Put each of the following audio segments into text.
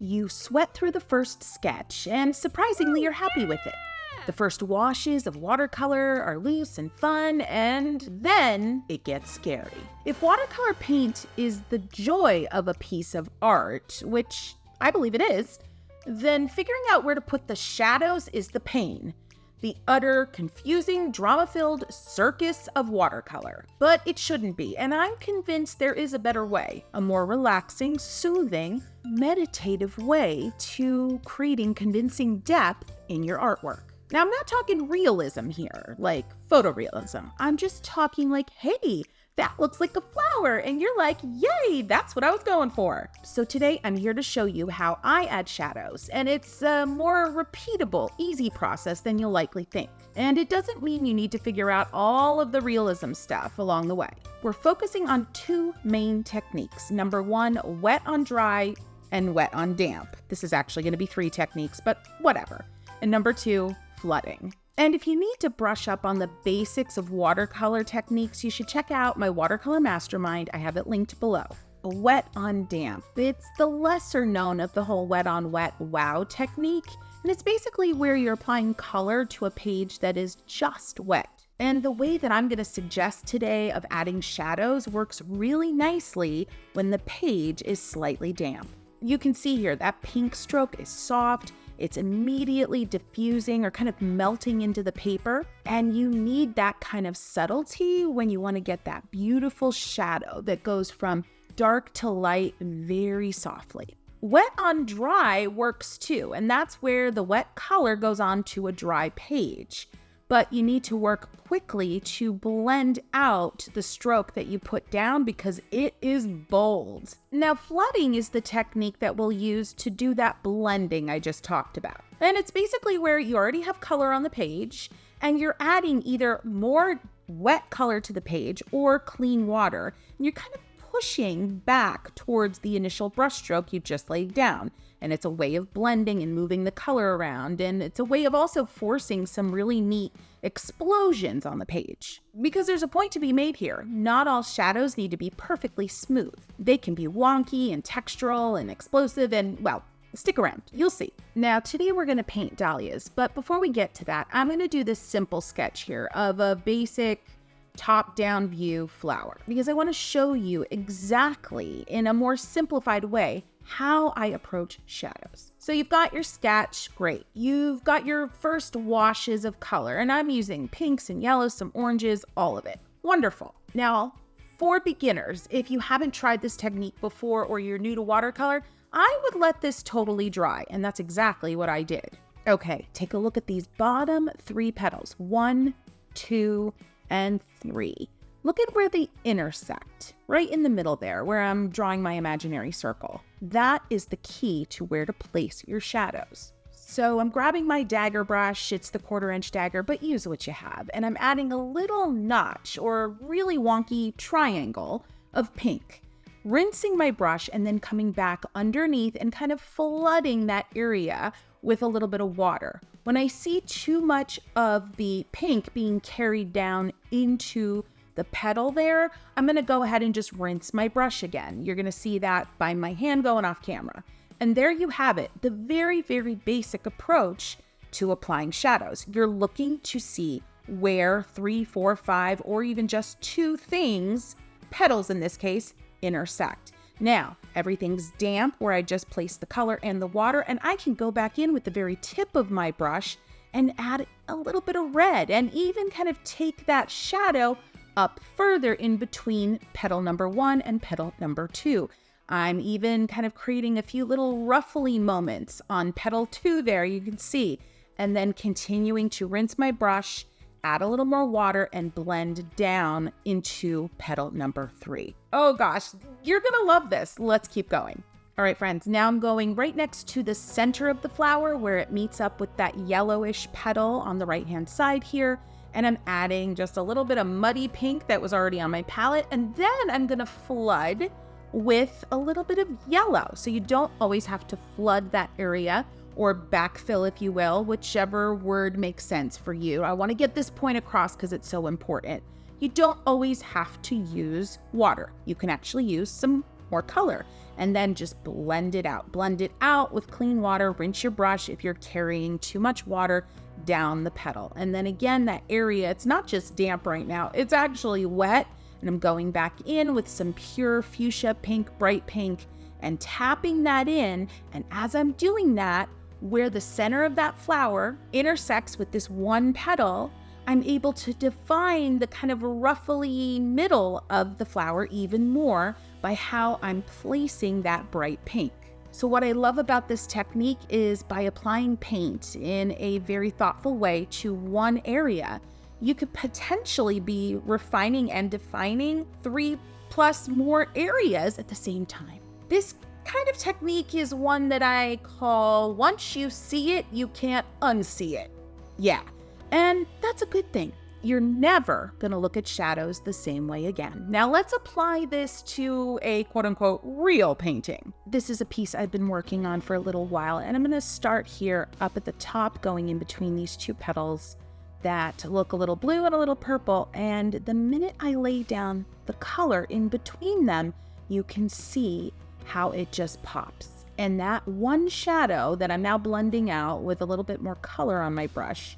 You sweat through the first sketch, and surprisingly, you're happy with it. The first washes of watercolor are loose and fun, and then it gets scary. If watercolor paint is the joy of a piece of art, which I believe it is, then figuring out where to put the shadows is the pain. The utter, confusing, drama-filled circus of watercolor. But it shouldn't be, and I'm convinced there is a better way, a more relaxing, soothing, meditative way to creating convincing depth in your artwork. Now, I'm not talking realism here, like photorealism. I'm just talking like, hey, that looks like a flower, and you're like, yay, that's what I was going for. So today I'm here to show you how I add shadows, and it's a more repeatable, easy process than you'll likely think. And it doesn't mean you need to figure out all of the realism stuff along the way. We're focusing on two main techniques. Number one, wet on dry and wet on damp. This is actually going to be 3 techniques, but whatever. And number 2, flooding. And if you need to brush up on the basics of watercolor techniques, you should check out my Watercolor Mastermind. I have it linked below. Wet on damp. It's the lesser known of the whole wet on wet wow technique. And it's basically where you're applying color to a page that is just wet. And the way that I'm going to suggest today of adding shadows works really nicely when the page is slightly damp. You can see here that pink stroke is soft. It's immediately diffusing or kind of melting into the paper. And you need that kind of subtlety when you want to get that beautiful shadow that goes from dark to light very softly. Wet on dry works too, and that's where the wet color goes onto a dry page. But you need to work quickly to blend out the stroke that you put down because it is bold. Now, flooding is the technique that we'll use to do that blending I just talked about. And it's basically where you already have color on the page and you're adding either more wet color to the page or clean water. And you're kind of pushing back towards the initial brushstroke you just laid down. And it's a way of blending and moving the color around. And it's a way of also forcing some really neat explosions on the page. Because there's a point to be made here. Not all shadows need to be perfectly smooth. They can be wonky and textural and explosive and, well, stick around. You'll see. Now, today we're going to paint dahlias. But before we get to that, I'm going to do this simple sketch here of a basic top-down view flower. Because I want to show you exactly, in a more simplified way, how I approach shadows. So you've got your sketch, great. You've got your first washes of color, and I'm using pinks and yellows, some oranges, all of it. Wonderful. Now, for beginners, if you haven't tried this technique before or you're new to watercolor, I would let this totally dry, and that's exactly what I did. Okay, take a look at these bottom 3 petals. 1, 2, and 3. Look at where they intersect, right in the middle there, where I'm drawing my imaginary circle. That is the key to where to place your shadows. So I'm grabbing my dagger brush, it's the 1/4-inch dagger, but use what you have, and I'm adding a little notch or really wonky triangle of pink. Rinsing my brush and then coming back underneath and kind of flooding that area with a little bit of water. When I see too much of the pink being carried down into the petal there, I'm going to go ahead and just rinse my brush again. You're going to see that by my hand going off camera. And there you have it, the very, very basic approach to applying shadows. You're looking to see where 3, 4, 5, or even just 2 things, petals in this case, intersect. Now, everything's damp where I just placed the color and the water, and I can go back in with the very tip of my brush and add a little bit of red and even kind of take that shadow up further in between petal number 1 and petal number 2. I'm even kind of creating a few little ruffly moments on petal 2 there, you can see, and then continuing to rinse my brush, add a little more water, and blend down into petal number 3. Oh gosh, you're gonna love this. Let's keep going. All right, friends, now I'm going right next to the center of the flower where it meets up with that yellowish petal on the right-hand side here. And I'm adding just a little bit of muddy pink that was already on my palette. And then I'm gonna flood with a little bit of yellow. So you don't always have to flood that area or backfill, if you will, whichever word makes sense for you. I wanna get this point across because it's so important. You don't always have to use water. You can actually use some more color. and then just blend it out. Blend it out with clean water. Rinse your brush if you're carrying too much water down the petal. And then again, that area, it's not just damp right now, it's actually wet. And I'm going back in with some pure fuchsia pink, bright pink, and tapping that in. And as I'm doing that, where the center of that flower intersects with this one petal, I'm able to define the kind of ruffly middle of the flower even more by how I'm placing that bright pink. So what I love about this technique is by applying paint in a very thoughtful way to one area, you could potentially be refining and defining 3+ more areas at the same time. This kind of technique is one that I call, once you see it, you can't unsee it. Yeah, and that's a good thing. You're never going to look at shadows the same way again. Now let's apply this to a quote-unquote real painting. This is a piece I've been working on for a little while, and I'm going to start here up at the top, going in between these two petals that look a little blue and a little purple. And the minute I lay down the color in between them, you can see how it just pops. And that one shadow that I'm now blending out with a little bit more color on my brush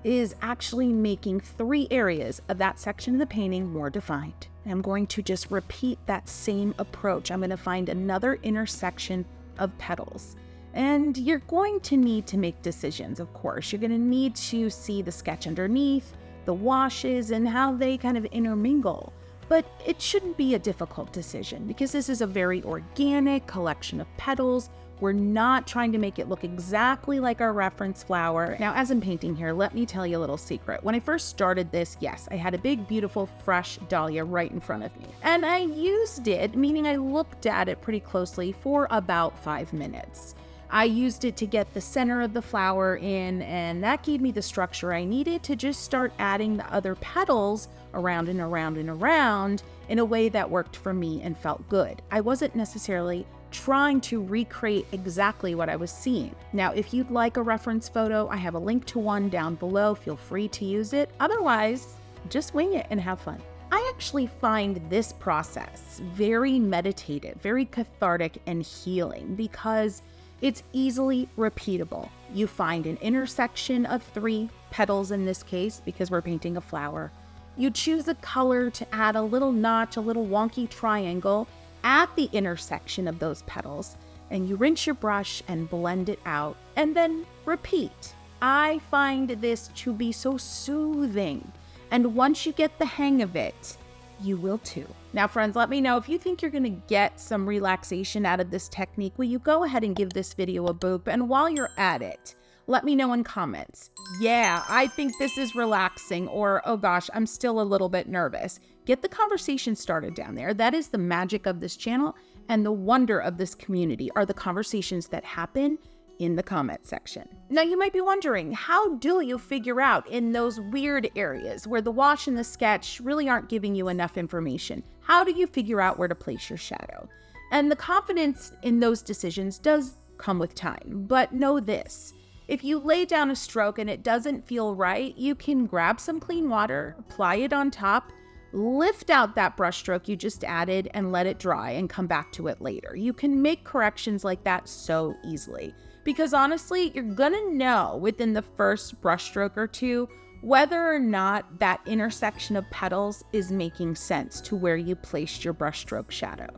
is actually making 3 areas of that section of the painting more defined. I'm going to just repeat that same approach. I'm going to find another intersection of petals. And you're going to need to make decisions, of course. You're going to need to see the sketch underneath, the washes, and how they kind of intermingle. But it shouldn't be a difficult decision because this is a very organic collection of petals. We're not trying to make it look exactly like our reference flower. Now, as I'm painting here, let me tell you a little secret. When I first started this, yes, I had a big, beautiful, fresh dahlia right in front of me. And I used it, meaning I looked at it pretty closely for about 5 minutes. I used it to get the center of the flower in, and that gave me the structure I needed to just start adding the other petals around and around and around in a way that worked for me and felt good. I wasn't necessarily trying to recreate exactly what I was seeing. Now, if you'd like a reference photo, I have a link to one down below. Feel free to use it. Otherwise, just wing it and have fun. I actually find this process very meditative, very cathartic and healing because it's easily repeatable. You find an intersection of 3 petals in this case, because we're painting a flower. You choose a color to add a little notch, a little wonky triangle at the intersection of those petals, and you rinse your brush and blend it out, and then repeat. I find this to be so soothing, and once you get the hang of it, you will too. Now, friends, let me know if you think you're going to get some relaxation out of this technique. Will you go ahead and give this video a boop? And while you're at it, let me know in comments. Yeah, I think this is relaxing, or oh gosh, I'm still a little bit nervous. Get the conversation started down there. That is the magic of this channel, and the wonder of this community are the conversations that happen in the comment section. Now, you might be wondering, how do you figure out in those weird areas where the wash and the sketch really aren't giving you enough information? How do you figure out where to place your shadow? And the confidence in those decisions does come with time, but know this. If you lay down a stroke and it doesn't feel right, you can grab some clean water, apply it on top, lift out that brush stroke you just added and let it dry and come back to it later. You can make corrections like that so easily. Because honestly, you're gonna know within the first brush stroke or two whether or not that intersection of petals is making sense to where you placed your brush stroke shadow.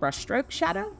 Brush stroke shadow?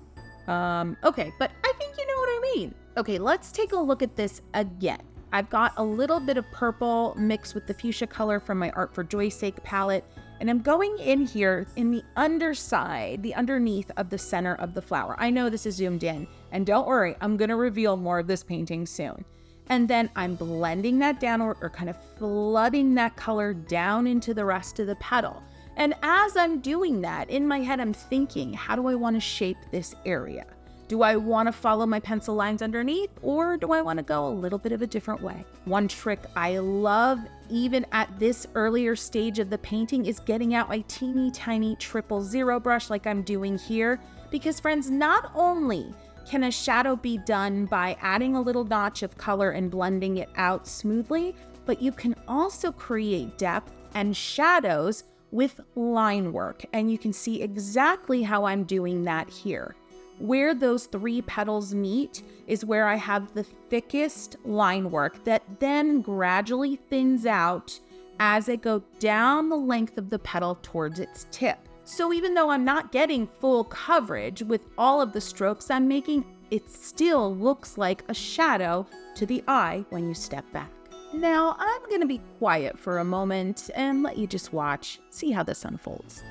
Okay, but I think you know what I mean. Okay, let's take a look at this again. I've got a little bit of purple mixed with the fuchsia color from my Art for Joy's Sake palette, and I'm going in here in the underside, the underneath of the center of the flower. I know this is zoomed in, and don't worry, I'm gonna reveal more of this painting soon. And then I'm blending that down or kind of flooding that color down into the rest of the petal. And as I'm doing that, in my head, I'm thinking, how do I want to shape this area? Do I want to follow my pencil lines underneath, or do I want to go a little bit of a different way? One trick I love, even at this earlier stage of the painting, is getting out my teeny tiny 000 brush like I'm doing here. Because friends, not only can a shadow be done by adding a little notch of color and blending it out smoothly, but you can also create depth and shadows with line work. And you can see exactly how I'm doing that here. Where those 3 petals meet is where I have the thickest line work that then gradually thins out as I go down the length of the petal towards its tip. So even though I'm not getting full coverage with all of the strokes I'm making, it still looks like a shadow to the eye when you step back. Now I'm going to be quiet for a moment and let you just watch, see how this unfolds.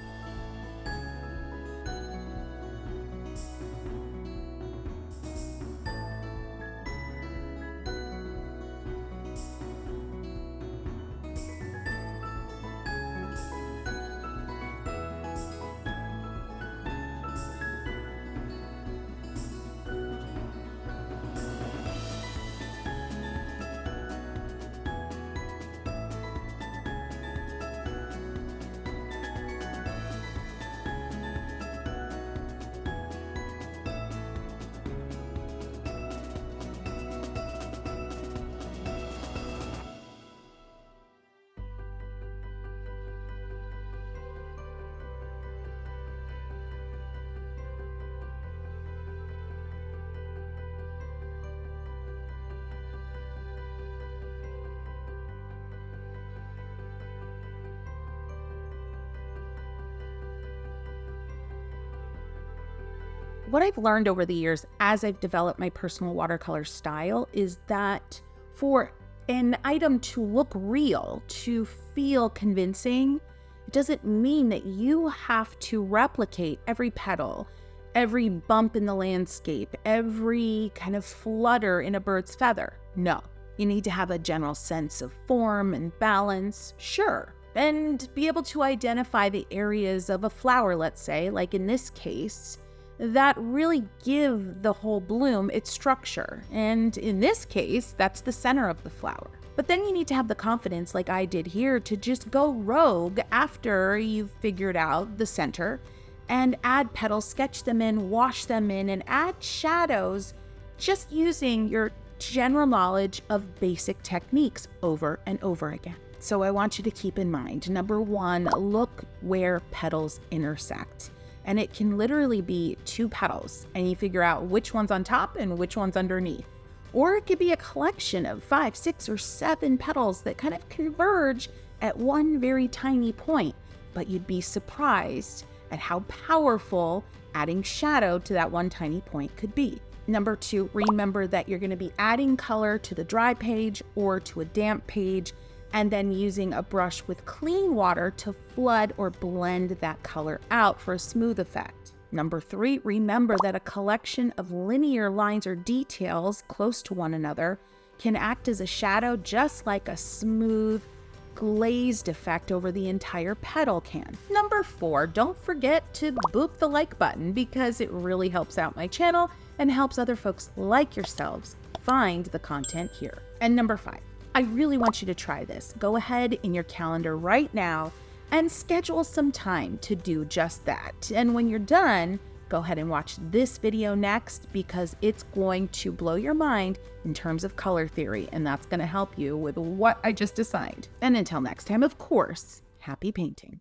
What I've learned over the years as I've developed my personal watercolor style is that for an item to look real, to feel convincing, it doesn't mean that you have to replicate every petal, every bump in the landscape, every kind of flutter in a bird's feather. No, you need to have a general sense of form and balance, sure, and be able to identify the areas of a flower, let's say, like in this case, that really give the whole bloom its structure. And in this case, that's the center of the flower. But then you need to have the confidence, like I did here, to just go rogue after you've figured out the center and add petals, sketch them in, wash them in, and add shadows just using your general knowledge of basic techniques over and over again. So I want you to keep in mind, number 1, look where petals intersect. And it can literally be 2 petals, and you figure out which one's on top and which one's underneath. Or it could be a collection of 5, 6, or 7 petals that kind of converge at one very tiny point, but you'd be surprised at how powerful adding shadow to that one tiny point could be. Number 2, remember that you're going to be adding color to the dry page or to a damp page, and then using a brush with clean water to flood or blend that color out for a smooth effect. Number 3, remember that a collection of linear lines or details close to one another can act as a shadow just like a smooth, glazed effect over the entire petal can. Number 4, don't forget to boop the like button because it really helps out my channel and helps other folks like yourselves find the content here. And number 5, I really want you to try this. Go ahead in your calendar right now and schedule some time to do just that. And when you're done, go ahead and watch this video next because it's going to blow your mind in terms of color theory, and that's going to help you with what I just assigned. And until next time, of course, happy painting.